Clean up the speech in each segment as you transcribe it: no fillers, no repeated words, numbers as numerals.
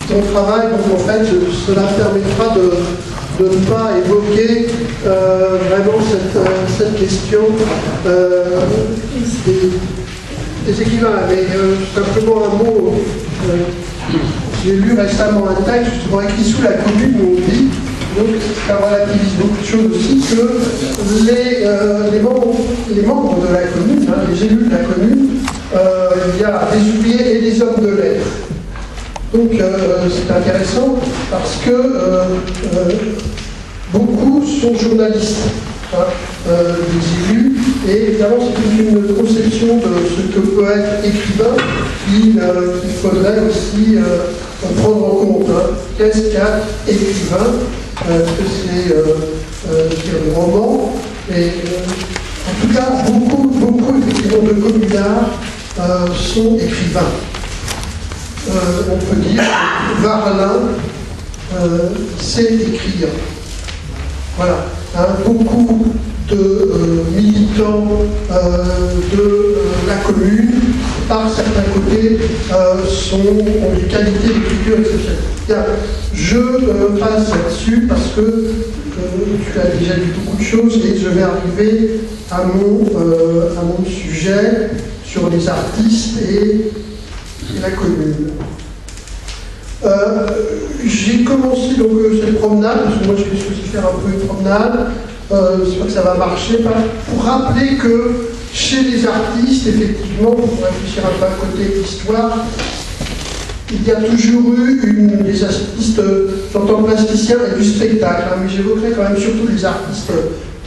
ton travail, donc en fait, cela permettra de ne pas évoquer vraiment cette question des écrivains. Mais simplement un mot, j'ai lu récemment un texte justement écrit sous la Commune où on dit, donc ça relativise beaucoup de choses aussi, que les membres de la Commune, hein, les élus de la Commune, il y a des ouvriers et des hommes de lettres. Donc c'est intéressant parce que beaucoup sont journalistes, hein, des élus, et évidemment c'est une conception de ce que peut être écrivain qu'il faudrait aussi prendre en compte. Hein. Qu'est-ce qu'un écrivain? Est-ce que c'est un roman? Et en tout cas, beaucoup effectivement de communards sont écrivains. On peut dire que Varlin sait écrire. Voilà. Hein, beaucoup de militants de la Commune, par certains côtés, ont une qualité d'écriture exceptionnelle. Bien, je passe là-dessus parce que tu as déjà dit beaucoup de choses et je vais arriver à mon sujet sur les artistes et la Commune. J'ai commencé donc cette promenade, parce que moi je vais aussi faire un peu une promenade, j'espère que ça va marcher, pour rappeler que chez les artistes, effectivement, pour réfléchir un peu à côté d'histoire, il y a toujours eu des artistes, j'entends plasticiens et du spectacle, hein, mais j'évoquerai quand même surtout les artistes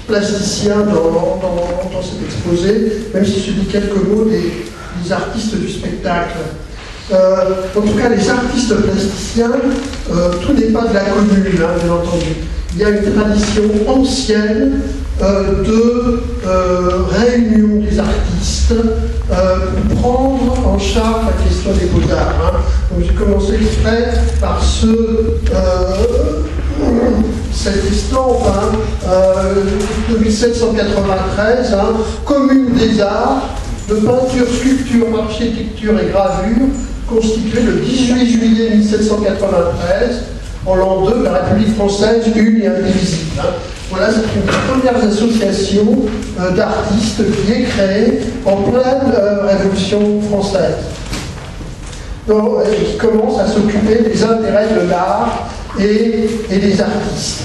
plasticiens dans cet exposé, même si je dis quelques mots des artistes du spectacle. En tout cas, les artistes plasticiens, tout n'est pas de la Commune, hein, bien entendu. Il y a une tradition ancienne de réunion des artistes pour prendre en charge la question des beaux-arts. Hein. Donc j'ai commencé exprès par cette estampe de 1793, hein, Commune des arts, de peinture, sculpture, architecture et gravure, constituée le 18 juillet 1793, en l'an 2 de la République française, une et indivisible. Hein. Voilà, c'est une des premières associations d'artistes qui est créée en pleine Révolution française. Donc, qui commence à s'occuper des intérêts de l'art et des artistes.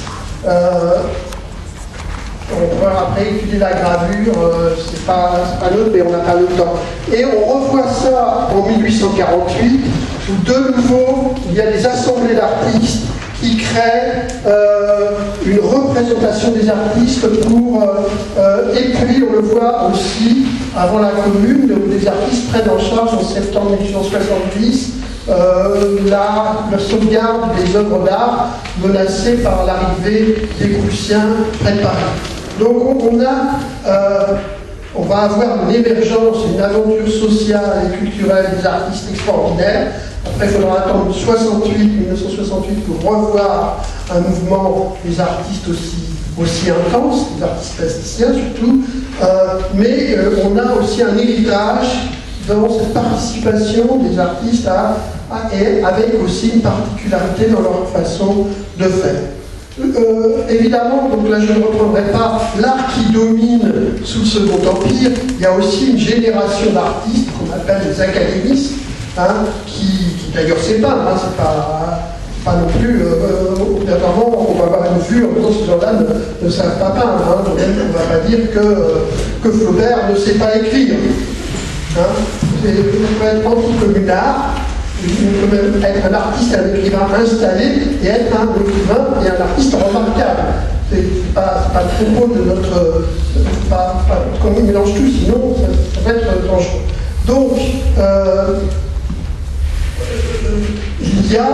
On pourra après étudier la gravure, c'est pas neutre, mais on n'a pas le temps. Et on revoit ça en 1848, où de nouveau, il y a des assemblées d'artistes qui créent une représentation des artistes pour... et puis, on le voit aussi, avant la Commune, où les artistes prennent en charge, en septembre 1870, la sauvegarde des œuvres d'art menacées par l'arrivée des Prussiens près de Paris. Donc on va avoir une émergence, une aventure sociale et culturelle des artistes extraordinaires. Après, il faudra attendre 1968 pour revoir un mouvement des artistes aussi intense, des artistes plasticiens surtout, mais on a aussi un héritage dans cette participation des artistes et avec aussi une particularité dans leur façon de faire. Évidemment, donc là je ne reprendrai pas l'art qui domine sous le Second Empire, il y a aussi une génération d'artistes qu'on appelle les académistes, hein, qui d'ailleurs s'épandent, hein, c'est pas non plus, obligatoirement on va avoir une vue en même temps ces gens-là ne savent pas peindre, hein, donc on ne va pas dire que Flaubert ne sait pas écrire. Hein. On peut être anti-communard, on peut même être un artiste et un écrivain installé et être un écrivain et un artiste remarquable. C'est pas le propos de notre... qu'on mélange tout, sinon ça va être dangereux. Donc, il y a,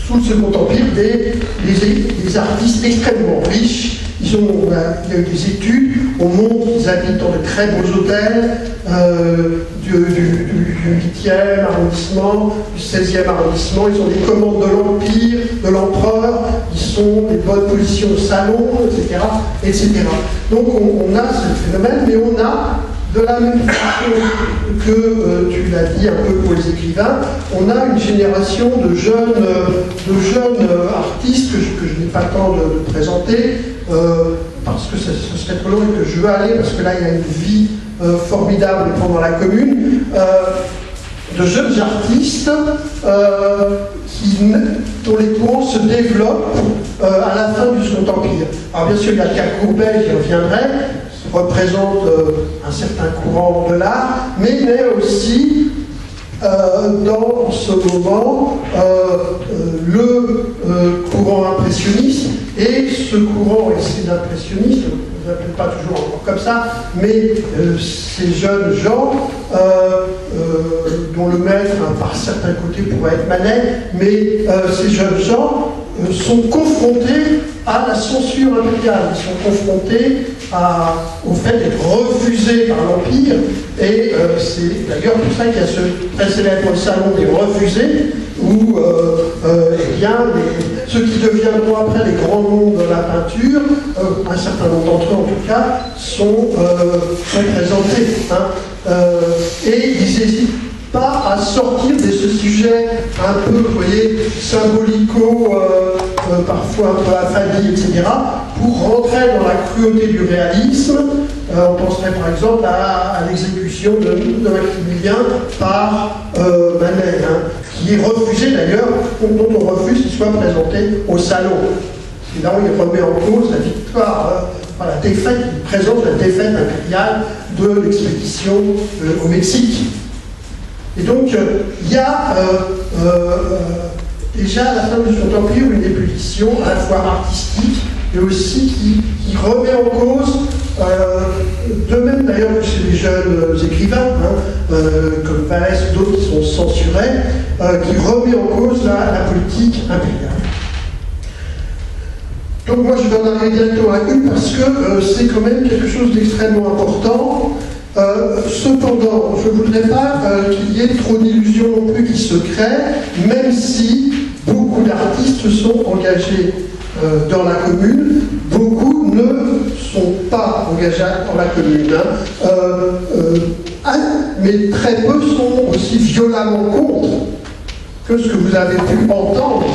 sous le Second Empire, des artistes extrêmement riches. Il y a eu des études, on montre qu'ils habitent dans de très beaux hôtels du 8e arrondissement, du 16e arrondissement, ils ont des commandes de l'Empire, de l'Empereur, ils ont des bonnes positions au salon, etc. etc. Donc on a ce phénomène, mais on a de la même façon que tu l'as dit un peu pour les écrivains, on a une génération de jeunes artistes que je n'ai pas le temps de présenter, parce que ce serait trop long et que je veux aller, parce que là il y a une vie formidable pendant la commune, de jeunes artistes dont les courants se développent à la fin du Second Empire. Alors bien sûr, il y a le cas Courbet qui reviendrait, qui représente un certain courant de l'art, mais il y a aussi dans ce moment le courant impressionniste, et ce courant, et c'est l'impressionniste, on ne l'appelle pas toujours encore comme ça, mais ces jeunes gens, dont le maître, par certains côtés, pourrait être Manet, mais ces jeunes gens sont confrontés à la censure impériale, ils sont confrontés au fait d'être refusés par l'Empire, et c'est d'ailleurs pour ça qu'il y a ce très célèbre salon des refusés, où eh bien, ceux qui deviendront après les grands noms de la peinture, un certain nombre d'entre eux en tout cas, sont présentés. Hein. Et ils n'hésitent pas à sortir de ce sujet un peu, vous voyez, symbolico, parfois un peu affadi, etc., pour rentrer dans la cruauté du réalisme. On penserait par exemple à l'exécution de Maximilien par Manet, hein, qui est refusé d'ailleurs, dont on refuse qu'il soit présenté au salon. C'est là où il remet en cause la victoire, la défaite, il présente la défaite impériale de l'expédition au Mexique. Et donc, il y a déjà à la fin du Second Empire une ébullition à la fois artistique, mais aussi qui remet en cause, de même d'ailleurs que chez les jeunes écrivains, hein, comme Vallès ou d'autres qui sont censurés, qui remet en cause la politique impériale. Donc moi je vais en arriver directement à une parce que c'est quand même quelque chose d'extrêmement important. Cependant, je ne voudrais pas qu'il y ait trop d'illusions non plus qui se créent, même si beaucoup d'artistes sont engagés dans la commune, beaucoup ne sont pas engagés dans la commune. Mais très peu sont aussi violemment contre que ce que vous avez pu entendre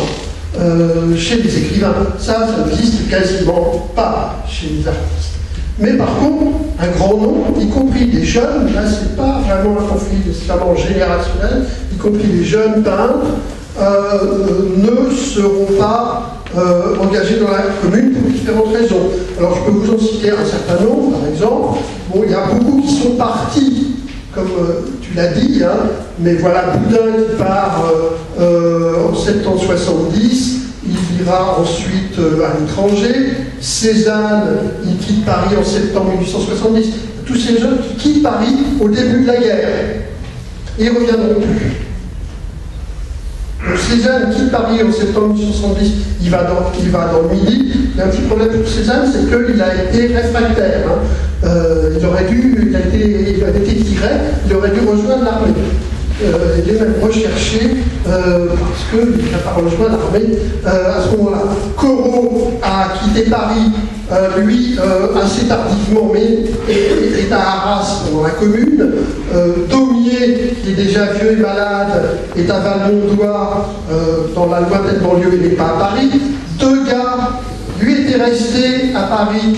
chez les écrivains. Ça n'existe quasiment pas chez les artistes. Mais par contre, un grand nombre, y compris des jeunes, là c'est pas vraiment un conflit nécessairement générationnel, y compris les jeunes peintres, ne seront pas engagés dans la commune pour différentes raisons. Alors je peux vous en citer un certain nombre, par exemple. Bon, il y a beaucoup qui sont partis, comme tu l'as dit, hein, mais voilà Boudin qui part en septembre 70, il ira ensuite à l'étranger. Cézanne, il quitte Paris en septembre 1870. Tous ces jeunes qui quittent Paris au début de la guerre. Et ils ne reviendront plus. Donc Cézanne quitte Paris en septembre 1870, il va dans le Midi. Il y a un petit problème pour Cézanne, c'est qu'il a été réfractaire. Hein. Il a été tiré, il aurait dû rejoindre l'armée. Il est même recherché parce qu'il n'a pas rejoint l'armée à ce moment-là. Corot a quitté Paris, lui, assez tardivement, mais est à Arras, dans la commune. Daumier, qui est déjà vieux et malade, est à Valmondois, dans la lointaine banlieue, il n'est pas à Paris. Degas, lui, était resté à Paris,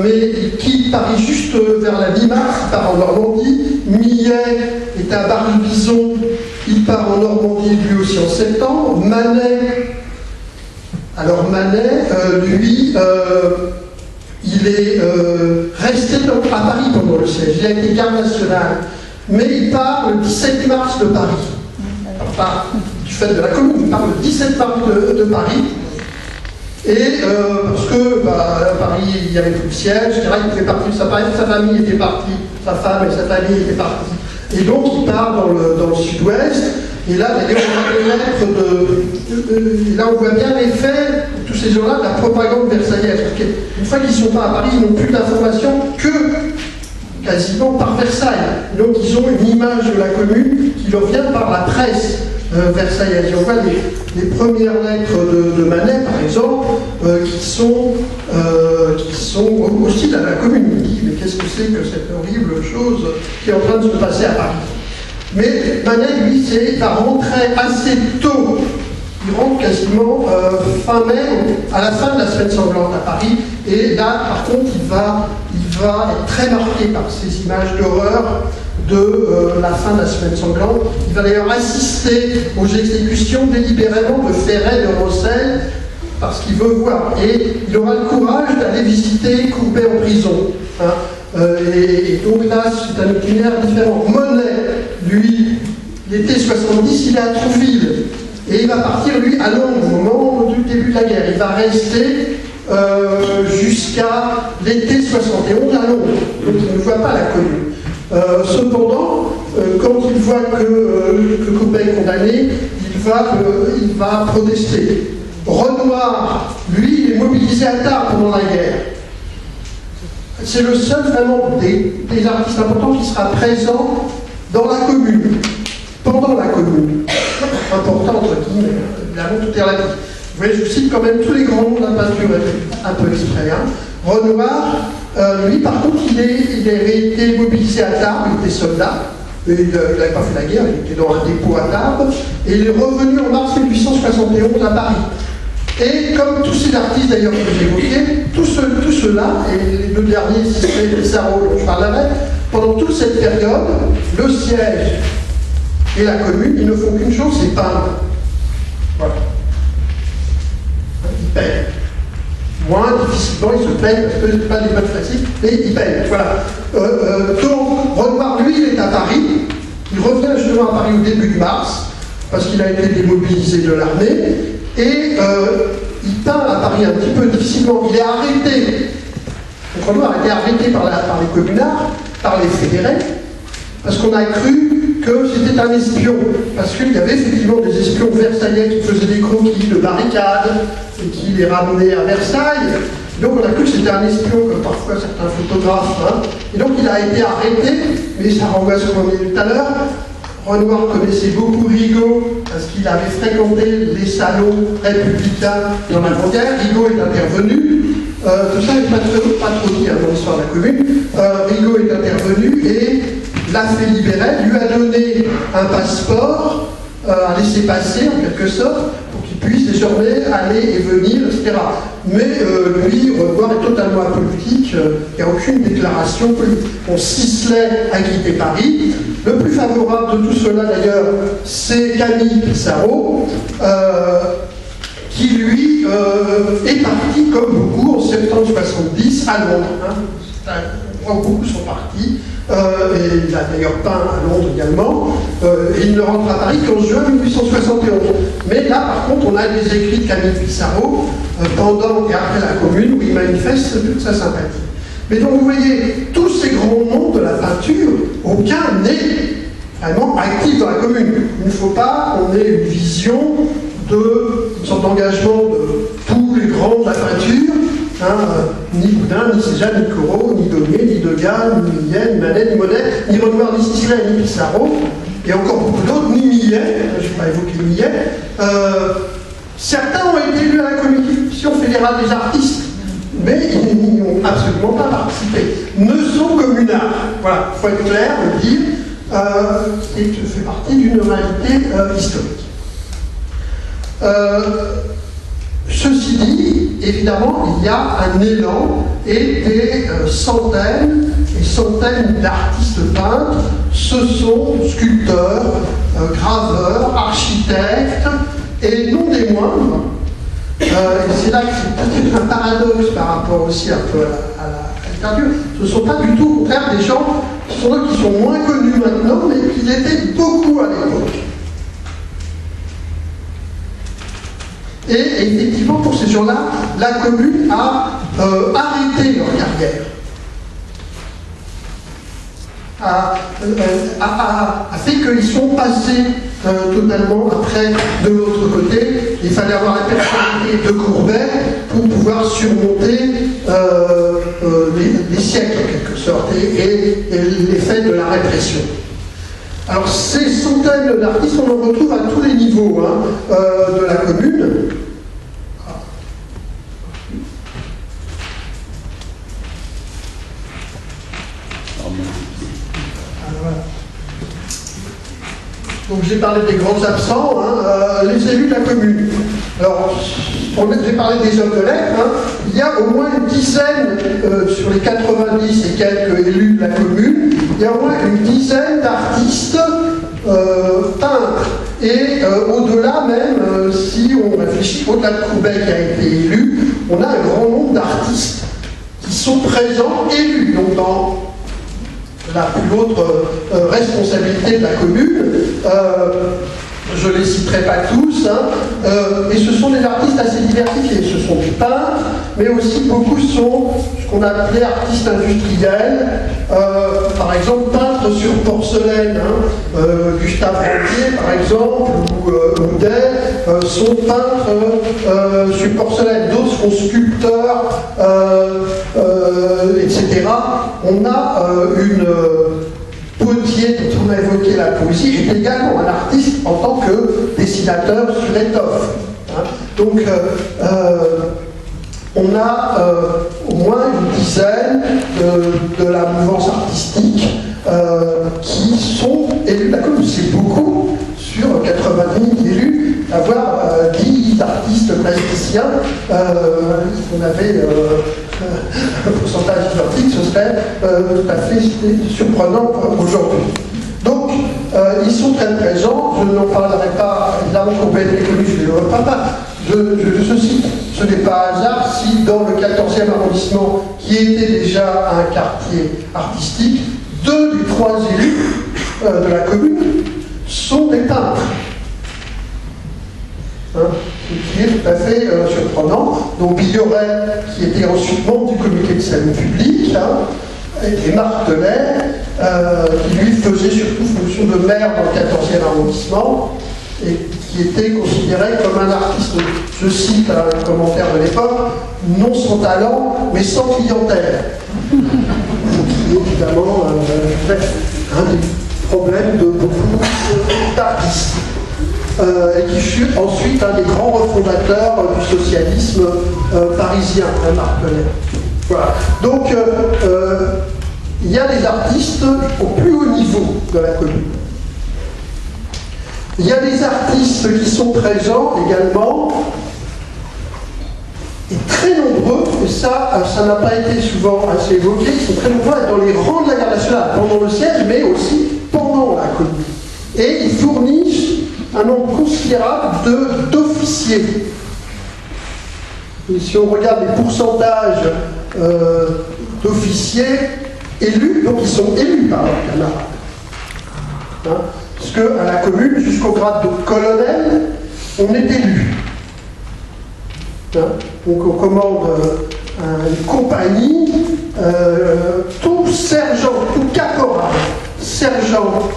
mais il quitte Paris juste vers la mi-mars, il part en Normandie. Millet est à Barbizon, il part en Normandie lui aussi en septembre. Manet, alors Manet, lui, il est resté à Paris pendant le siège, il a été garde national, mais il part le 17 mars de Paris. Alors, pas du fait de la commune, il part le 17 mars de Paris. Et parce que à Paris, il n'y avait plus de siège, il fait partie de sa famille était partie, sa femme et sa famille étaient partis. Et donc il part dans le sud-ouest, et là d'ailleurs on a des lettres et là on voit bien l'effet, tous ces gens-là, de la propagande versaillaise. Une fois qu'ils ne sont pas à Paris, ils n'ont plus d'informations que quasiment par Versailles. Donc ils ont une image de la commune qui leur vient par la presse versaillaise. Et on voit les premières lettres de Manet, par exemple, qui sont hostiles à la commune. On dit, mais qu'est-ce que c'est que cette horrible chose qui est en train de se passer à Paris? Mais Manet, lui, il va rentrer assez tôt. Il rentre quasiment fin mai, à la fin de la semaine sanglante à Paris. Et là, par contre, il va être très marqué par ces images d'horreur de la fin de la semaine sanglante. Il va d'ailleurs assister aux exécutions délibérément de Ferret, de Rossel, parce qu'il veut voir. Et il aura le courage d'aller visiter Courbet en prison. Hein. Et donc là, c'est un itinéraire différent. Monet, lui, l'été 70, il est à Trouville. Et il va partir, lui, à Londres, au moment du début de la guerre. Il va rester jusqu'à l'été 71 à Londres. Donc il ne voit pas la commune. Cependant, quand il voit que Courbet est condamné, il va protester. Renoir, lui, il est mobilisé à Tarbes pendant la guerre. C'est le seul vraiment des artistes importants qui sera présent dans la commune, pendant la commune. Important entre guillemets, évidemment tout est relatif. Vous voyez, je cite quand même tous les grands noms de la peinture un peu exprès. Hein. Renoir, lui par contre, il a été mobilisé à Tarbes, il était soldat, il n'avait pas fait la guerre, il était dans un dépôt à Tarbes, et il est revenu en mars 1871 à Paris. Et comme tous ces artistes d'ailleurs que j'ai évoqués, tous ceux-là, et les deux derniers, Sisley et Pissarro, dont je parlerai, pendant toute cette période, le siège et la commune, ils ne font qu'une chose, c'est peindre. Voilà. Ils peignent. Moins difficilement, ils se plaignent parce que ce n'est pas des bonnes classiques, mais ils peignent. Voilà. Donc, Renoir, lui, il est à Paris. Il revient justement à Paris au début du mars, parce qu'il a été démobilisé de l'armée. Et il peint à Paris un petit peu difficilement. Il est arrêté. Donc Renoir a été arrêté par les communards, par les fédérés, parce qu'on a cru que c'était un espion. Parce qu'il y avait effectivement des espions versaillais qui faisaient des croquis de barricades et qui les ramenaient à Versailles. Donc on a cru que c'était un espion, comme parfois certains photographes. Hein. Et donc il a été arrêté, mais ça renvoie à ce qu'on a dit tout à l'heure. Renoir connaissait beaucoup Rigaud parce qu'il avait fréquenté les salons républicains dans l'avant-guerre. Rigaud est intervenu. Tout ça n'est pas trop dit dans l'histoire de la commune. Rigaud est intervenu et l'a fait libérer, lui a donné un passeport à laisser passer en quelque sorte pour qu'il puisse désormais aller et venir, etc. Mais lui, Renoir est totalement apolitique, il n'y a aucune déclaration politique. Bon, Sisley a quitté Paris. Le plus favorable de tout cela d'ailleurs, c'est Camille Pissarro, qui lui est parti comme beaucoup en septembre 70 à Londres. Hein. Beaucoup sont partis, et il a d'ailleurs peint à Londres également, et il ne rentre à Paris qu'en juin 1871. Mais là, par contre, on a des écrits de Camille Pissarro pendant et après la Commune où il manifeste toute sa sympathie. Mais donc vous voyez, tous ces grands noms de la peinture, aucun n'est vraiment actif dans la Commune. Il ne faut pas qu'on ait une vision une sorte d'engagement de tous les grands de la peinture, hein, ni Boudin, ni Cézanne, ni Corot, ni Daumier, ni Degas, ni Millet, ni Manet, ni Monet, ni Renoir, ni Sisley, ni Pissarro, et encore beaucoup d'autres, ni Millet, je ne vais pas évoquer Millet. Certains ont été élus à la Commission fédérale des artistes, mais ils n'y ont absolument pas participé. Ne sont communards. Voilà, il faut être clair, le dire, et que fait partie d'une réalité historique. Ceci dit, évidemment, il y a un élan et des centaines et centaines d'artistes peintres. Ce sont sculpteurs, graveurs, architectes, et non des moindres. Et c'est là que c'est peut-être un paradoxe par rapport aussi un peu à la littérature. Ce ne sont pas du tout, au contraire, des gens qui sont moins connus maintenant, mais qui l'étaient beaucoup à l'époque. Et effectivement, pour ces gens-là, la Commune a arrêté leur carrière, a fait qu'ils sont passés totalement après de l'autre côté. Il fallait avoir la personnalité de Courbet pour pouvoir surmonter les siècles en quelque sorte et l'effet de la répression. Alors ces centaines d'artistes, on en retrouve à tous les niveaux de la commune. Donc j'ai parlé des grands absents, les élus de la commune. Alors, j'ai parlé des hommes de lettres, il y a au moins une dizaine, sur les 90 et quelques élus de la commune, il y a au moins une dizaine d'artistes peintres. Et au-delà même, si on réfléchit, au-delà de Courbet qui a été élu, on a un grand nombre d'artistes qui sont présents, élus, donc dans la plus haute responsabilité de la commune. Je ne les citerai pas tous, et ce sont des artistes assez diversifiés. Ce sont des peintres, mais aussi beaucoup sont ce qu'on appelait artistes industriels, par exemple peintres sur porcelaine, Gustave Rentier par exemple, ou Houdet, sont peintres sur porcelaine, d'autres sont sculpteurs, etc. On a une Potier, dont on a évoqué la poésie, est également un artiste en tant que dessinateur sur étoffe. Donc, on a au moins une dizaine de la mouvance artistique qui sont élus de la commune. C'est beaucoup sur 90 élus, avoir 10 artistes plasticiens. Si on avait un pourcentage identique, ce serait tout à fait surprenant aujourd'hui. Donc, ils sont très présents. Je n'en parlerai pas, évidemment, Courbet est connu, je ne le reprends pas. Je cite, ce n'est pas un hasard si dans le 14e arrondissement, qui était déjà un quartier artistique, 2 des 3 élus de la commune sont des peintres. Ce qui est tout à fait surprenant. Donc Billioret, qui était ensuite membre du comité de salut public, et Martelet, qui lui faisait surtout fonction de maire dans le 14e arrondissement, et qui était considéré comme un artiste, je cite un commentaire de l'époque, non sans talent, mais sans clientèle. Ce qui est évidemment un des problèmes de beaucoup d'artistes. Et qui fut ensuite un des grands refondateurs du socialisme parisien, Martelet. Voilà. Donc, il y a des artistes au plus haut niveau de la commune. Il y a des artistes qui sont présents également, et très nombreux, et ça n'a pas été souvent assez évoqué, ils sont très nombreux dans les rangs de la garde nationale, pendant le siège, mais aussi pendant la commune. Et ils fournissent un nombre considérable d'officiers. Si on regarde les pourcentages d'officiers élus, donc ils sont élus par leurs camarades. Parce qu'à la commune, jusqu'au grade de colonel, on est élu. Donc on commande une compagnie, tout sergent, tout caporal, sergent,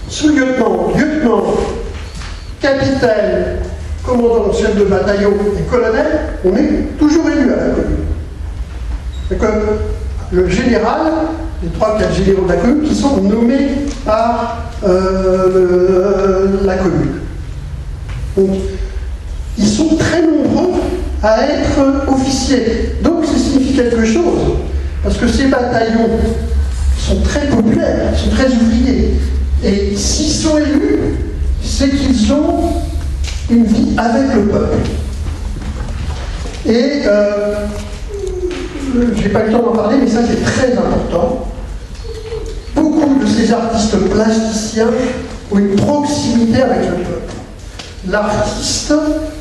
sous-lieutenant, lieutenant, capitaine, commandant, chef de bataillon et colonel, on est toujours élu à la commune. C'est comme le général, les 3-4 généraux de la commune, qui sont nommés par la commune. Donc, ils sont très nombreux à être officiers. Donc, ça signifie quelque chose, parce que ces bataillons sont très populaires, sont très ouvriers. Et s'ils sont élus, c'est qu'ils ont une vie avec le peuple. Et je n'ai pas eu le temps d'en parler, mais ça c'est très important. Beaucoup de ces artistes plasticiens ont une proximité avec le peuple. L'artiste,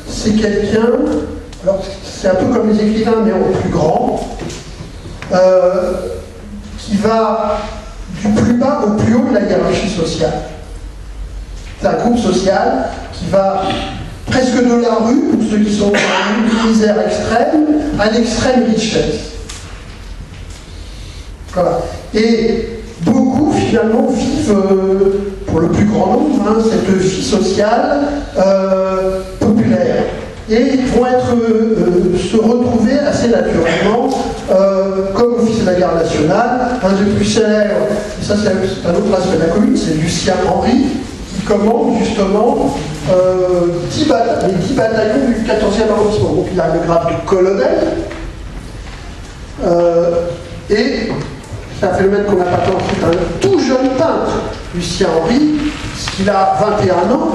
c'est quelqu'un, alors c'est un peu comme les écrivains, mais en plus grand, qui va du plus bas au plus haut de la hiérarchie sociale. C'est un groupe social qui va presque de la rue, pour ceux qui sont dans une misère extrême, à l'extrême richesse. Voilà. Et beaucoup, finalement, vivent, pour le plus grand nombre, cette vie sociale populaire. Et vont se retrouver assez naturellement comme officiers de la guerre nationale. Un des plus célèbres, et ça c'est un autre aspect de la commune, c'est Lucien Henry, qui commande justement les 10 bataillons du 14e arrondissement. Donc il a le grade de colonel, et c'est un phénomène qu'on n'a pas tant, c'est un tout jeune peintre, Lucien Henry, qu'il a 21 ans,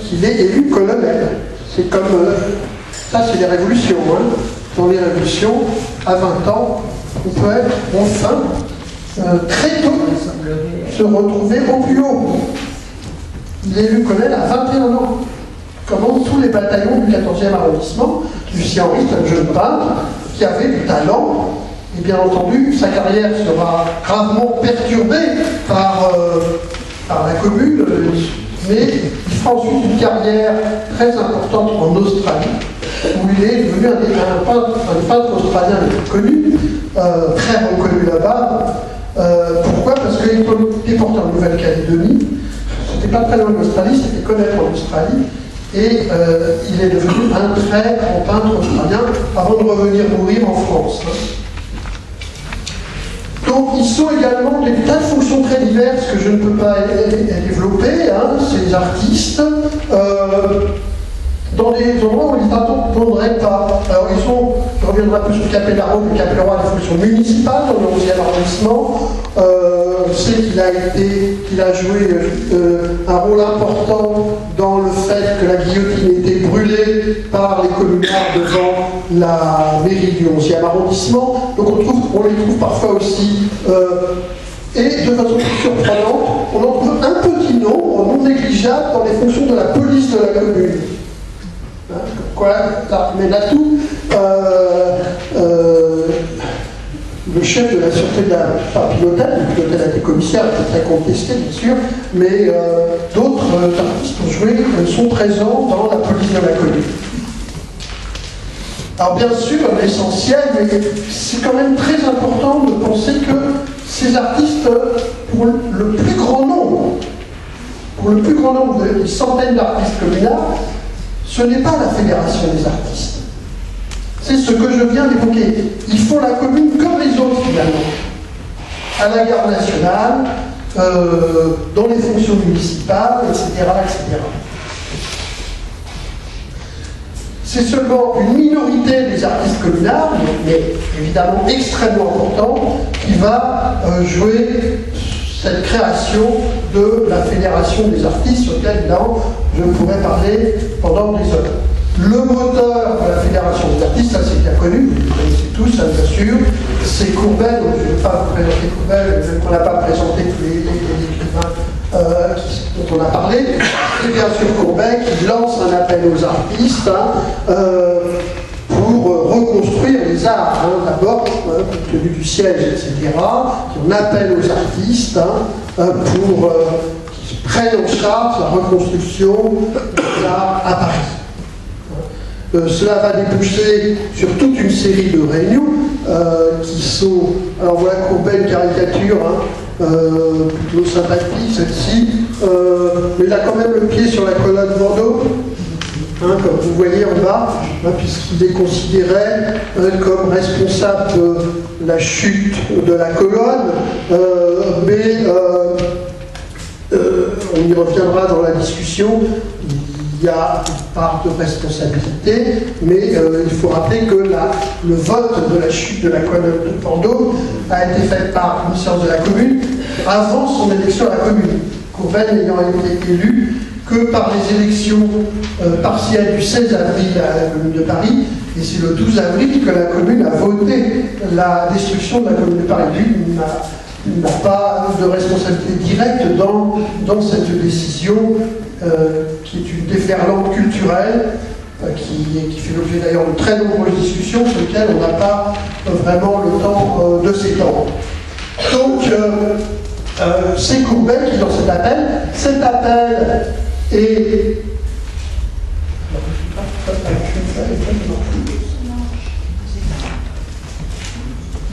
qu'il est élu colonel. C'est comme... ça, c'est les révolutions. Hein. Dans les révolutions, à 20 ans, on peut être enfin, très tôt, se retrouver au plus haut. Il est élu colonel à 21 ans. Commande tous les bataillons du 14e arrondissement. Lucien Henry, c'est un jeune peintre qui avait du talent. Et bien entendu, sa carrière sera gravement perturbée par la commune, mais il fera ensuite une carrière très importante en Australie, où il est devenu un des peintres australiens les plus connus, très reconnu là-bas. Pourquoi? Parce qu'il était porté en Nouvelle-Calédonie. C'était pas très loin de l'Australie, c'était connaître en Australie. Et il est devenu un très grand peintre australien avant de revenir mourir en France. Donc ils sont également des tas de fonctions très diverses que je ne peux pas développer, hein, ces artistes, dans des endroits où ils n'attendraient pas. Alors ils sont, je reviendrai un peu sur Capellaro, le Capellaro a des fonctions municipales dans le 11e arrondissement. On sait qu'il a joué un rôle important dans le fait que la guillotine était brûlée par les communards devant la mairie du 11e arrondissement. Donc on les trouve parfois aussi, et de façon plus surprenante, on en trouve un petit nombre non négligeable dans les fonctions de la police de la commune. Quoi, mais là tout, le chef de la sûreté de la pilotel, le pilotel a été commissaire, très contesté bien sûr, mais d'autres artistes ont joué, sont présents dans la police de la commune. Alors bien sûr, l'essentiel, mais c'est quand même très important de penser que ces artistes, pour le plus grand nombre, des centaines d'artistes communards, ce n'est pas la fédération des artistes. C'est ce que je viens d'évoquer. Ils font la commune comme les autres finalement. À la garde nationale, dans les fonctions municipales, etc., etc. C'est seulement une minorité des artistes communards, mais évidemment extrêmement importante, qui va jouer cette création de la fédération des artistes, sur laquelle je pourrais parler pendant des heures. Le moteur de la fédération des artistes, ça c'est bien connu, vous le connaissez tous, ça bien sûr, c'est Courbet, donc je ne vais pas vous présenter Courbet, même qu'on n'a pas présenté tous les écrivains dont on a parlé, c'est bien sûr Courbet qui lance un appel aux artistes pour reconstruire les arts, d'abord, compte tenu du siège, etc., on appelle aux artistes pour qu'ils prennent en charge la reconstruction des arts à Paris. Cela va déboucher sur toute une série de réunions qui sont... Alors voilà Courbet, une caricature, plutôt sympathique, celle-ci, mais il a quand même le pied sur la colonne Bordeaux. Comme vous voyez en bas, puisqu'il est considéré comme responsable de la chute de la colonne, mais on y reviendra dans la discussion, il y a une part de responsabilité, mais il faut rappeler que le vote de la chute de la colonne de Bordeaux a été fait par une séance de la commune avant son élection à la commune, Courbet n'ayant été élu que par les élections partielles du 16 avril à la commune de Paris, et c'est le 12 avril que la commune a voté la destruction de la commune de Paris. Lui n'a pas de responsabilité directe dans cette décision, qui est une déferlante culturelle, qui fait l'objet d'ailleurs de très nombreuses discussions sur lesquelles on n'a pas vraiment le temps de s'étendre. Donc, c'est Courbet qui lance cet appel. Cet appel est...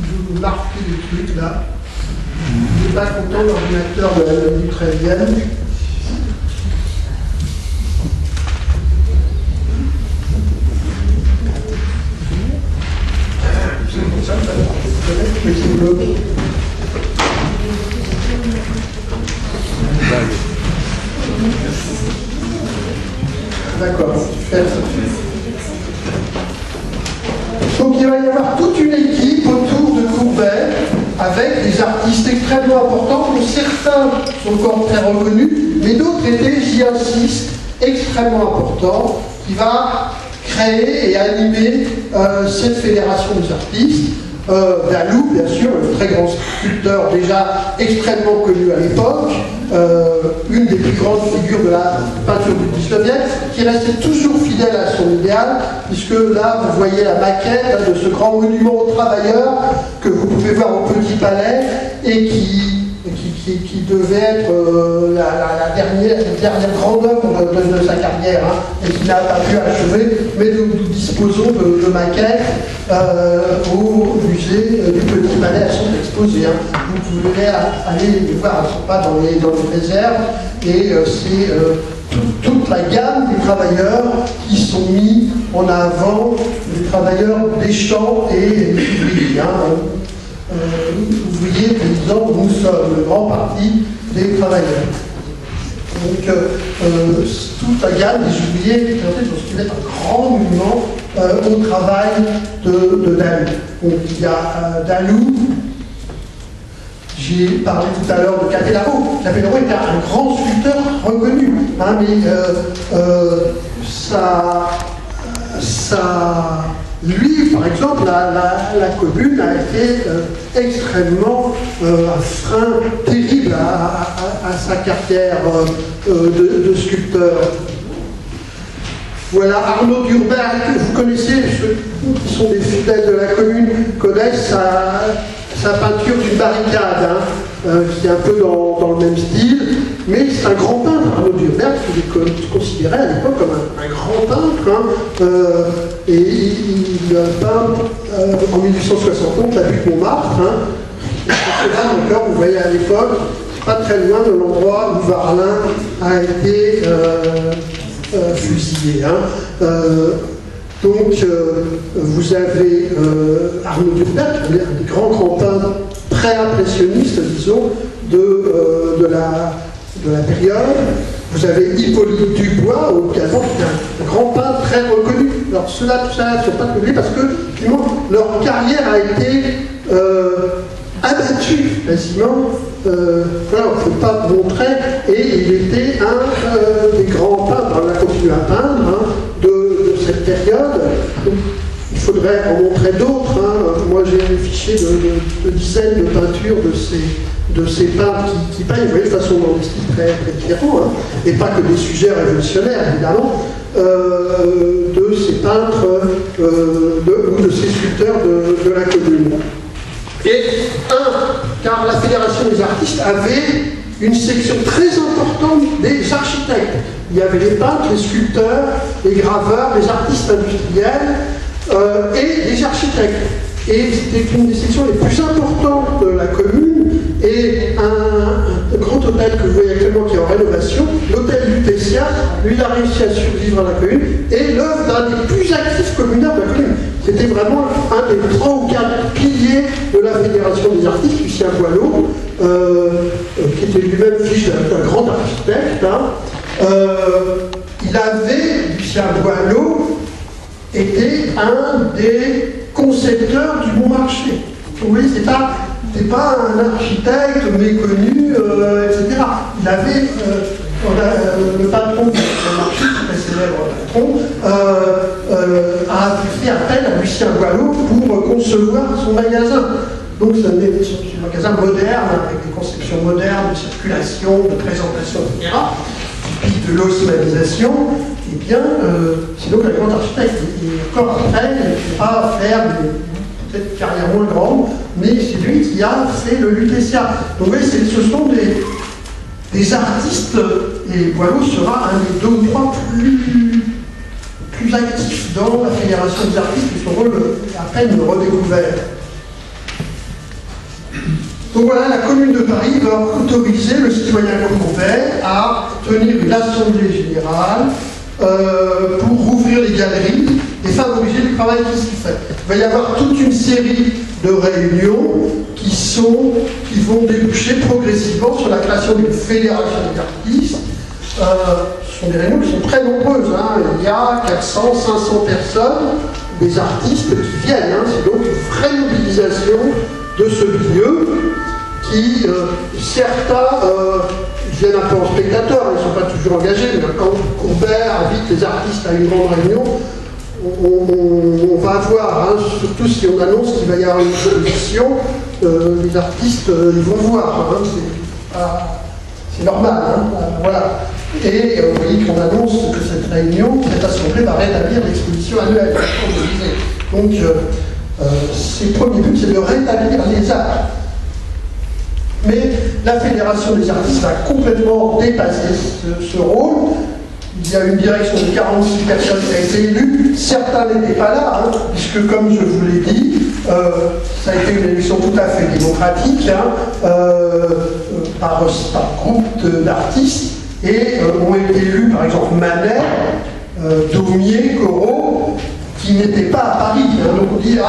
Je vais marquer des trucs là. Je n'ai pas content l'ordinateur de la du 13e. petit bleu. D'accord. Donc il va y avoir toute une équipe autour de Courbet avec des artistes extrêmement importants, dont certains sont encore très reconnus, mais d'autres étaient, j'y insiste, extrêmement importants, qui va créer et animer cette fédération des artistes. Dalou, bien sûr, le très grand sculpteur déjà extrêmement connu à l'époque, une des plus grandes figures de la peinture du 19e, qui restait toujours fidèle à son idéal, puisque là, vous voyez la maquette de ce grand monument aux travailleurs que vous pouvez voir au Petit Palais et qui devait être la dernière grande œuvre de sa carrière, hein, et qui n'a pas pu achever, mais nous disposons de maquettes au musée du Petit Palais. Elles sont exposées. Hein. Vous pouvez aller les voir, elles ne sont pas dans les réserves, et c'est toute la gamme des travailleurs qui sont mis en avant, les travailleurs des champs et des ouvriers. Hein. Ouvriers, paysans, nous sommes le grand parti des travailleurs. Donc, toute la gamme des ouvriers est représentée sur ce qui va être un grand monument au travail de Dalou. Donc, il y a Dalou. J'ai parlé tout à l'heure de Capellaro. Capellaro était un grand sculpteur reconnu, hein, mais lui, par exemple, la commune a été extrêmement un frein terrible à sa carrière de sculpteur. Voilà, Arnaud Durbert, que vous connaissez, ceux qui sont des fidèles de la commune connaissent sa peinture d'une barricade, hein, qui est un peu dans le même style, mais c'est un grand peintre, Arnaud Durbert, qui est considéré à l'époque comme un grand peintre, hein, et il peint en 1871 la butte Montmartre, hein, et là encore, vous voyez à l'époque, pas très loin de l'endroit où Varlin a été fusillé. Hein. Donc, vous avez Arnaud Durbert, un des grands peintres très impressionnistes, disons, de la période. Vous avez Hippolyte Dubois, également, qui est un grand peintre très reconnu. Alors, tout ça ne sont pas connus parce que, finalement, leur carrière a été abattue, quasiment. Voilà, on ne peut pas montrer, et il était un des grands peintres, on a continué à peindre, hein, de cette période. Donc, il faudrait en montrer d'autres. Hein. Moi, j'ai un fichier de dizaines de peintures de ces peintres qui peignent, vous voyez, de façon dans des styles très, très différents, hein, et pas que des sujets révolutionnaires, évidemment, de ces peintres ou de ces sculpteurs de la commune. Et car la Fédération des artistes avait une section très importante des architectes. Il y avait les peintres, les sculpteurs, les graveurs, les artistes industriels et les architectes. Et c'était une des sections les plus importantes de la commune, et un grand hôtel que vous voyez actuellement qui est en rénovation, l'hôtel Lutetia, lui il a réussi à survivre à la commune, et l'œuvre d'un des plus actifs communards de la commune. C'était vraiment un des 3 ou 4 piliers de la Fédération des artistes, Lucien Boileau, qui était lui-même fils d'un grand architecte. Hein. Lucien Boileau était un des concepteurs du bon marché. Vous voyez, c'est pas un architecte méconnu, etc. Il avait, le patron du marché, très célèbre patron, a fait appel à Lucien Boileau pour concevoir son magasin. Donc c'est un magasin moderne, avec des conceptions modernes de circulation, de présentation, etc. Et puis de l'osmanisation. Eh bien, c'est donc un grand architecte. Et encore après, il ne pas faire peut-être une carrière moins grande, mais c'est lui qui a fait le Lutetia. Donc vous voyez, ce sont des artistes, et Boileau sera un des 2 ou 3 plus actifs dans la Fédération des artistes, et son rôle est à peine redécouvert. Donc voilà, la Commune de Paris va autoriser le citoyen Courbet à tenir une assemblée générale pour rouvrir les galeries et favoriser le travail qui s'y fait. Il va y avoir toute une série de réunions qui vont déboucher progressivement sur la création d'une fédération des artistes. Ce sont des réunions qui sont très nombreuses. Hein. Il y a 400, 500 personnes, des artistes qui viennent. Hein. C'est donc une vraie mobilisation de ce milieu qui, certains viennent un peu en spectateur, ils ne sont pas toujours engagés, mais quand Courbet invite les artistes à une grande réunion, on va voir, hein, surtout si on annonce qu'il va y avoir une exposition, les artistes ils vont voir, hein, c'est normal, hein, voilà. Et vous voyez qu'on annonce que cette réunion, cette assemblée va rétablir l'exposition annuelle, comme je disais. Donc, le premier but, c'est de rétablir les arts. Mais la Fédération des artistes a complètement dépassé ce rôle. Il y a une direction de 46 personnes qui a été élue. Certains n'étaient pas là, hein, puisque, comme je vous l'ai dit, ça a été une élection tout à fait démocratique, hein, par groupe d'artistes, et ont été élus, par exemple, Manet, Daumier, Corot, qui n'étaient pas à Paris. Hein, donc on dit,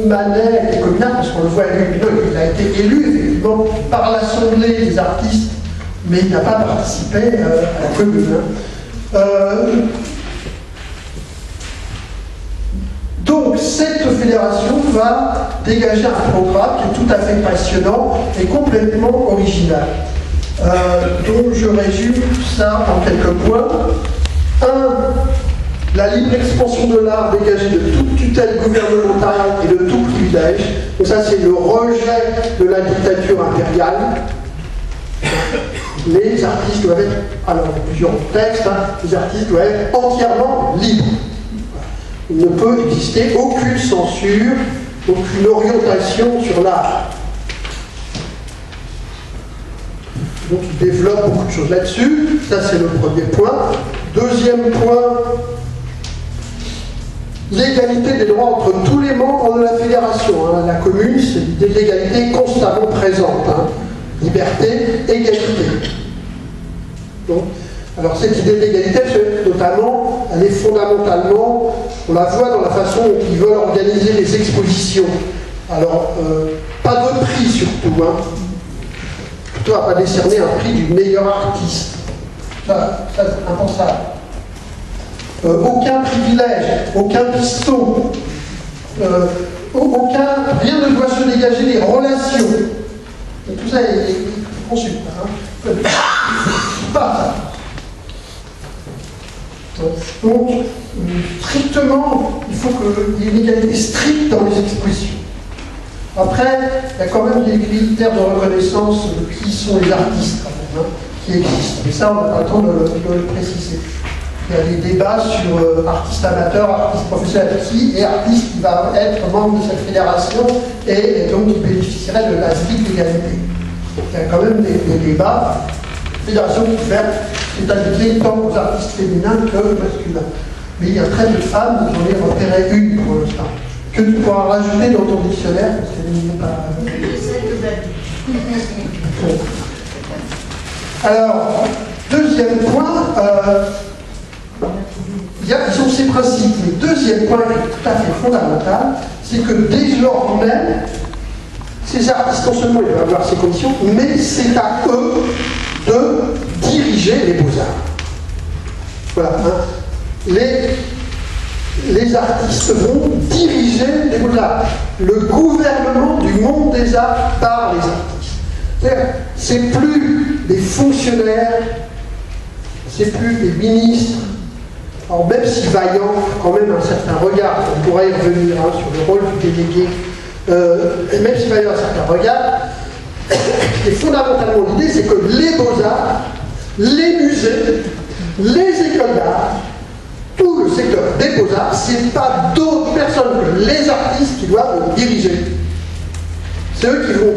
Manet était communard, parce qu'on le voit élu, il a été élu, effectivement, par l'Assemblée des artistes, mais il n'a pas participé à la commune. Hein. Donc, cette fédération va dégager un programme qui est tout à fait passionnant et complètement original. Donc, je résume ça en quelques points. 1. La libre expansion de l'art dégagée de toute tutelle gouvernementale et de tout privilège. Donc ça, c'est le rejet de la dictature impériale. Les artistes doivent être, alors plusieurs textes, hein, les artistes doivent être entièrement libres. Il ne peut exister aucune censure, aucune orientation sur l'art. Donc il développe beaucoup de choses là-dessus. Ça, c'est le premier point. Deuxième point, l'égalité des droits entre tous les membres de la fédération. Hein. La commune, c'est l'idée de l'égalité constamment présente. Hein. Liberté, égalité. Donc, alors cette idée d'égalité, notamment, elle est fondamentalement, on la voit dans la façon dont ils veulent organiser les expositions. Alors, pas de prix surtout. Hein. Plutôt à pas décerner un prix du meilleur artiste. Ça c'est impensable. Aucun privilège, aucun piston, rien ne doit se dégager des relations. Et tout ça est conçu. Hein. Pas ça. Donc, strictement, il faut qu'il y ait une égalité stricte dans les expositions. Après, il y a quand même des critères de reconnaissance de qui sont les artistes, hein, qui existent. Mais ça, on n'a pas le temps de le préciser. Il y a des débats sur artistes amateurs, artistes professionnels, qui est artiste qui va être membre de cette fédération et donc qui bénéficierait de la stricte égalité. Il y a quand même des débats. Fédération qui fait c'est indiqué tant aux artistes féminins que masculins. Mais il y a très peu de femmes, j'en ai repéré une pour l'instant, que tu pourras rajouter dans ton dictionnaire, parce qu'elle n'est pas... Alors, deuxième point, ils ont ces principes. Le deuxième point qui est tout à fait fondamental, c'est que désormais, ces artistes, non seulement ils doivent avoir ces conditions, mais c'est à eux de diriger les beaux-arts. Voilà. Hein. Les artistes vont diriger les beaux-arts. Le gouvernement du monde des arts par les artistes. C'est plus des fonctionnaires, c'est plus des ministres. Alors même si Vaillant a quand même un certain regard, on pourrait y revenir hein, sur le rôle du délégué, même si Vaillant a un certain regard, et fondamentalement l'idée c'est que les beaux-arts, les musées, les écoles d'art, tout le secteur des beaux-arts, c'est pas d'autres personnes que les artistes qui doivent diriger. C'est eux qui vont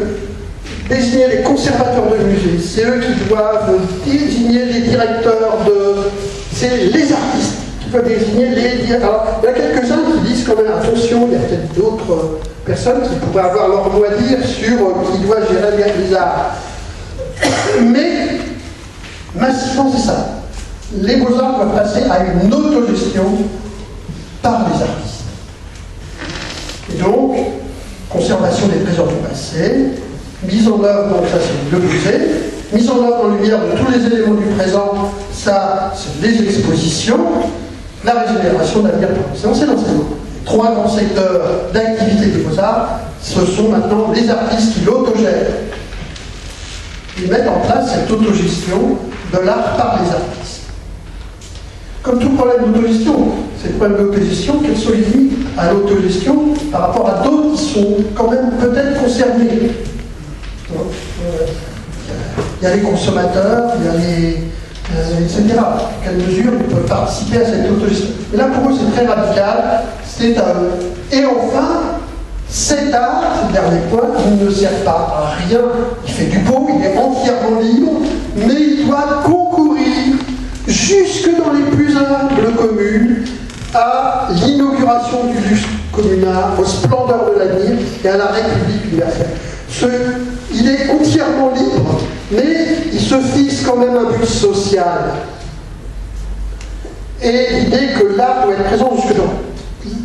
désigner les conservateurs de musées, c'est eux qui doivent désigner les directeurs de... C'est les artistes qui peuvent désigner les directeurs. Alors, il y a quelques-uns qui disent quand même, attention, il y a peut-être d'autres personnes qui pourraient avoir leur mot à dire sur qui doit gérer les arts. Mais, massivement, c'est ça. Les beaux-arts doivent passer à une autogestion par les artistes. Et donc, récupération des trésors du passé, mise en œuvre, donc ça c'est le musée, mise en œuvre en lumière de tous les éléments du présent, ça c'est les expositions, la régénération de l'avenir par l'excellence et l'enseignement. Trois grands secteurs d'activité des beaux-arts, ce sont maintenant les artistes qui l'autogèrent. Ils mettent en place cette autogestion de l'art par les artistes. Comme tout problème d'autogestion, c'est le problème d'autogestion, quelles sont les limites à l'autogestion par rapport à d'autres qui sont quand même peut-être concernés. Il y a les consommateurs, il y a les... etc. Dans quelle mesure ils peuvent participer à cette autogestion. Et là, pour eux, c'est très radical, c'est à eux. Et enfin, cet art, c'est le dernier point, il ne sert pas à rien. Il fait du beau, il est entièrement libre, mais il doit concourir jusque dans les plus humbles communes à l'inauguration du lustre communal, aux splendeurs de l'avenir et à la République universelle. Il est entièrement libre, mais il se fixe quand même un but social. Et l'idée que l'art doit être présent jusque dans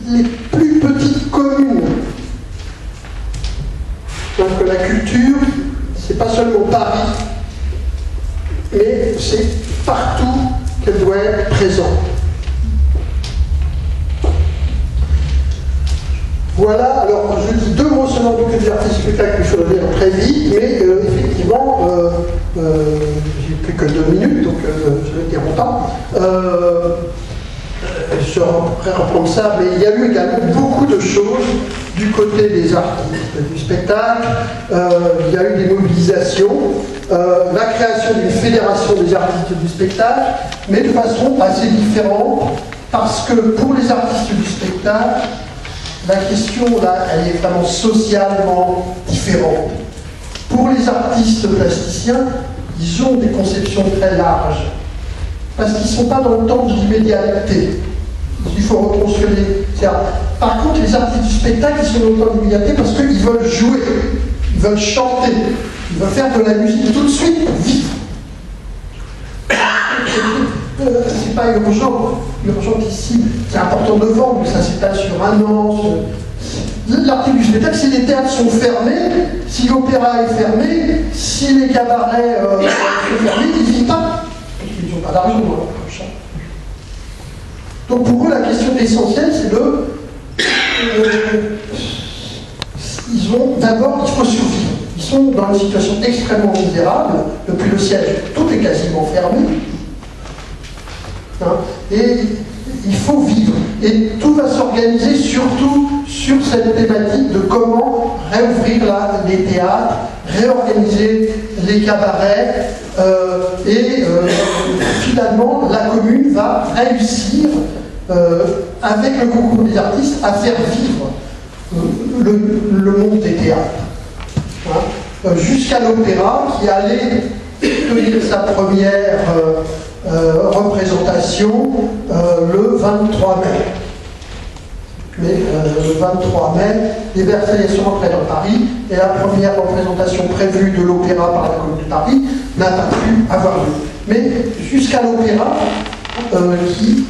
les plus petites communes. Donc la culture, c'est pas seulement Paris, mais c'est partout qu'elle doit être présente. Voilà, alors je dis deux mots seulement des artistes spectacles que je vais dire très vite, mais effectivement, j'ai plus que 2 minutes, donc je vais dire longtemps. Je pourrais reprendre ça, mais il y a eu également beaucoup de choses du côté des artistes du spectacle. Il y a eu des mobilisations, la création d'une fédération des artistes du spectacle, mais de façon assez différente, parce que pour les artistes du spectacle, la question, là, elle est vraiment socialement différente. Pour les artistes plasticiens, ils ont des conceptions très larges, parce qu'ils ne sont pas dans le temps de l'immédiateté. Il faut reconstruire les... Par contre, les artistes du spectacle, ils sont dans le temps de l'immédiateté parce qu'ils veulent jouer, ils veulent chanter, ils veulent faire de la musique tout de suite pour vivre. C'est pas urgent ici, c'est important de vendre, mais ça s'étale sur un an. L'article du spectacle, si les théâtres sont fermés, si l'opéra est fermé, si les cabarets sont fermés, ils ne vivent pas. Ils n'ont pas d'argent dans leur poche. Donc pour eux, la question essentielle, c'est ils ont d'abord, il faut survivre. Ils sont dans une situation extrêmement misérable. Depuis le siège, tout est quasiment fermé. Et il faut vivre. Et tout va s'organiser surtout sur cette thématique de comment réouvrir les théâtres, réorganiser les cabarets, et finalement la commune va réussir, avec le concours des artistes, à faire vivre le monde des théâtres. Jusqu'à l'opéra qui allait tenir sa première représentation le 23 mai. Mais le 23 mai, les Versaillais sont entrés dans Paris et la première représentation prévue de l'opéra par la Commune de Paris n'a pas pu avoir lieu. Mais jusqu'à l'opéra qui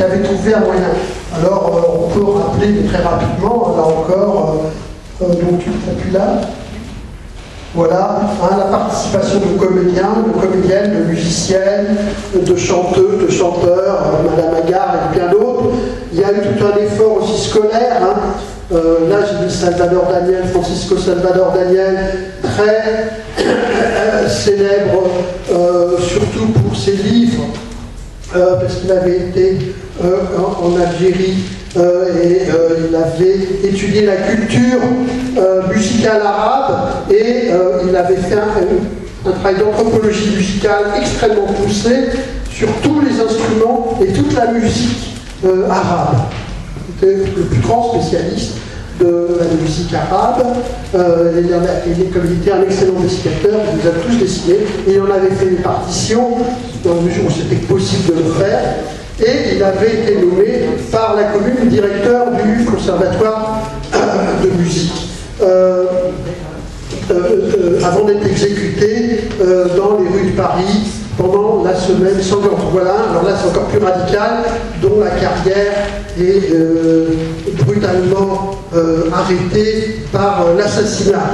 avait trouvé un moyen. Alors on peut rappeler très rapidement, là encore, donc tu appuies là. Voilà, la participation de comédiens, de comédiennes, de musiciennes, de chanteuses, de chanteurs, Madame Agar et bien d'autres. Il y a eu tout un effort aussi scolaire. Là, j'ai dit Salvador Daniel, Francisco Salvador Daniel, très célèbre, surtout pour ses livres, parce qu'il avait été en Algérie. Et il avait étudié la culture musicale arabe et il avait fait un travail d'anthropologie musicale extrêmement poussé sur tous les instruments et toute la musique arabe. C'était le plus grand spécialiste de la musique arabe, et comme il était un excellent dessinateur, il les a tous dessinés et il en avait fait une partition dans la mesure où c'était possible de le faire. Et il avait été nommé par la commune directeur du conservatoire de musique, avant d'être exécuté dans les rues de Paris pendant la semaine sanglante. Voilà, alors là c'est encore plus radical, dont la carrière est brutalement arrêtée par l'assassinat.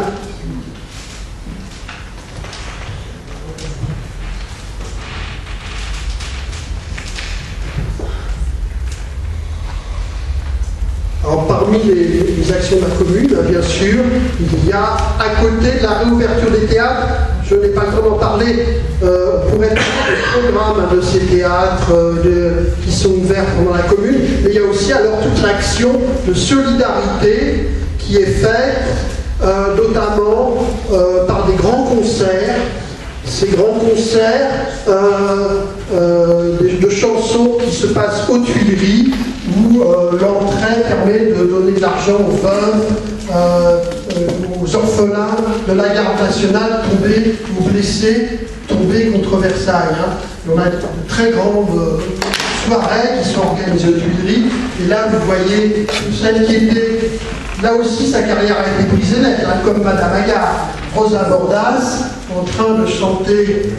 Alors, parmi les actions de la commune, bien sûr, il y a à côté de la réouverture des théâtres, je n'ai pas le temps d'en parler, on pourrait parler des programmes de ces théâtres qui sont ouverts pendant la commune, mais il y a aussi alors toute l'action de solidarité qui est faite, notamment par des grands concerts. Ces grands concerts de chansons qui se passent aux Tuileries, où l'entrée permet de donner de l'argent aux veuves, aux orphelins de la garde nationale tombés ou blessés, tombés contre Versailles. Hein. On a de très grandes soirées qui sont organisées aux Tuileries. Et là, vous voyez celle qui était, là aussi, sa carrière a été brisée net, hein, comme Madame Agar, Rosa Bordas, en train de chanter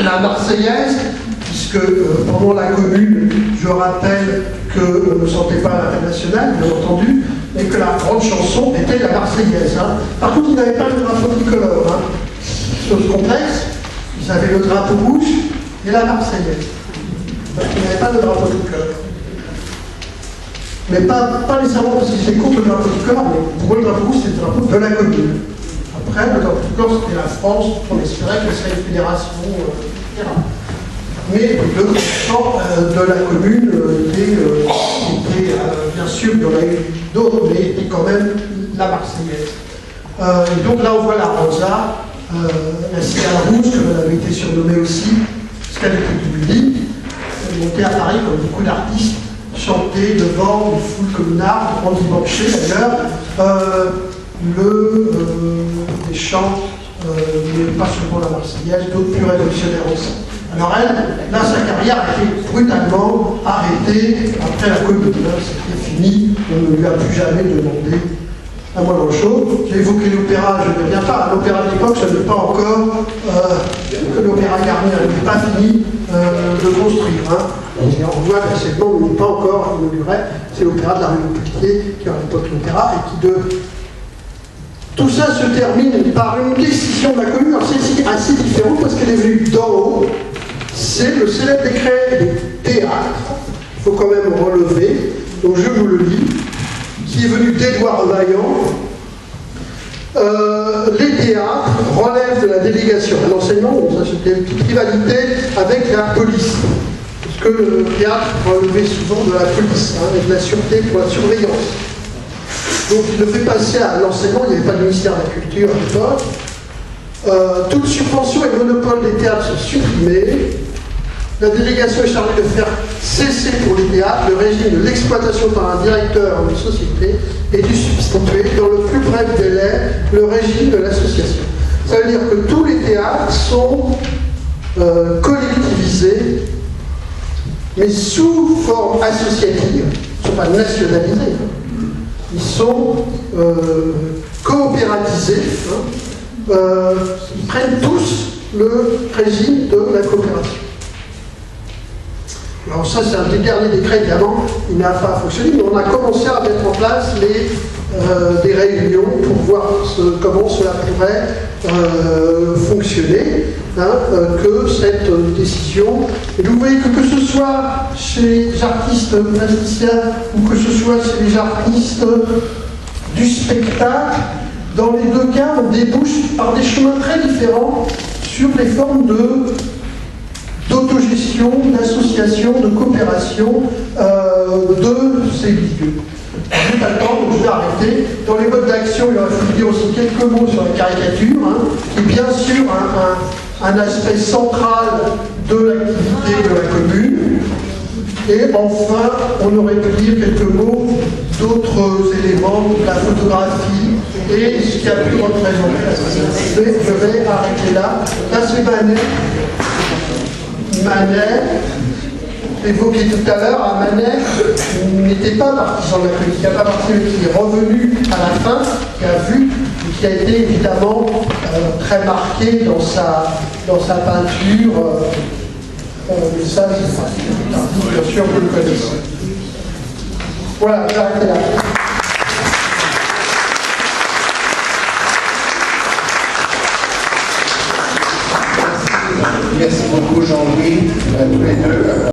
la Marseillaise, puisque pendant la commune, je rappelle qu'on ne chantait pas à l'international, bien entendu, mais que la grande chanson était la Marseillaise. Hein. Par contre, ils n'avaient pas le drapeau tricolore. Hein. Chose complexe, ils avaient le drapeau rouge et la Marseillaise. Donc, ils n'avaient pas le drapeau tricolore. Mais pas nécessairement parce qu'ils étaient contre le drapeau tricolore, mais pour eux, le drapeau rouge, c'était le drapeau de la commune. Après, le drapeau tricolore, c'était la France, on espérait que ce serait une fédération, etc. Mais le grand chant de la commune était bien sûr, il y en a eu d'autres, mais était quand même la Marseillaise. Et donc là, on voit la Rosa, la cigale rouge, comme elle avait été surnommée aussi, parce qu'elle était publique. Elle montait à Paris, comme beaucoup d'artistes, chanter devant une foule communarde, en dimanche d'ailleurs, des chants, mais pas seulement la Marseillaise, d'autres plus révolutionnaires aussi. Alors elle, là, sa carrière a été brutalement arrêtée après la commune. C'était fini, on ne lui a plus jamais demandé la moindre chose. J'ai évoqué l'opéra, je ne reviens pas. L'opéra de l'époque, ça n'est pas encore, l'opéra Garnier n'est pas fini de construire. Hein. Et on voit que c'est bon, mais pas encore inauguré. C'est l'opéra de la rue de Pitié, qui est à l'époque l'opéra, et qui de... Tout ça se termine par une décision de la commune. Alors c'est assez différent parce qu'elle est venue d'en haut. C'est le célèbre décret des théâtres, il faut quand même relever, donc je vous le lis, qui est venu d'Édouard Vaillant. Les théâtres relèvent de la délégation à l'enseignement, ça c'était une petite rivalité avec la police, parce que le théâtre relevait souvent de la police, hein, et de la sûreté pour la surveillance. Donc il le fait passer à l'enseignement, il n'y avait pas de ministère de la Culture à l'époque. Toute subvention et monopole des théâtres sont supprimés. La délégation est chargée de faire cesser pour les théâtres le régime de l'exploitation par un directeur ou une société et de substituer dans le plus bref délai le régime de l'association. Ça veut dire que tous les théâtres sont collectivisés, mais sous forme associative. Ils ne sont pas nationalisés. Ils sont coopératisés. Hein. Ils prennent tous le régime de la coopération. Alors ça, c'est un des derniers décrets, évidemment, il n'a pas fonctionné, mais on a commencé à mettre en place des réunions pour voir comment cela pourrait fonctionner, hein, que cette décision. Et vous voyez que ce soit chez les artistes plasticiens ou que ce soit chez les artistes du spectacle, dans les deux cas, on débouche par des chemins très différents sur les formes d'autogestion, d'association, de coopération de ces milieux. Je n'ai pas le temps, donc je vais arrêter. Dans les modes d'action, il aurait fallu dire aussi quelques mots sur la caricature, hein, qui est bien sûr un aspect central de l'activité de la commune. Et enfin, on aurait pu dire quelques mots d'autres éléments de la photographie et ce qui a pu représenter la société. Je vais arrêter là. Là, c'est Manet, évoqué tout à l'heure, Manet n'était pas partisan de la politique, il n'y a pas partisan qui est revenu à la fin, qui a vu, et qui a été évidemment très marqué dans sa peinture Mais ça, bien sûr, vous le connaissez. Voilà, j'arrête là. Merci beaucoup Jean-Louis, à tous les deux.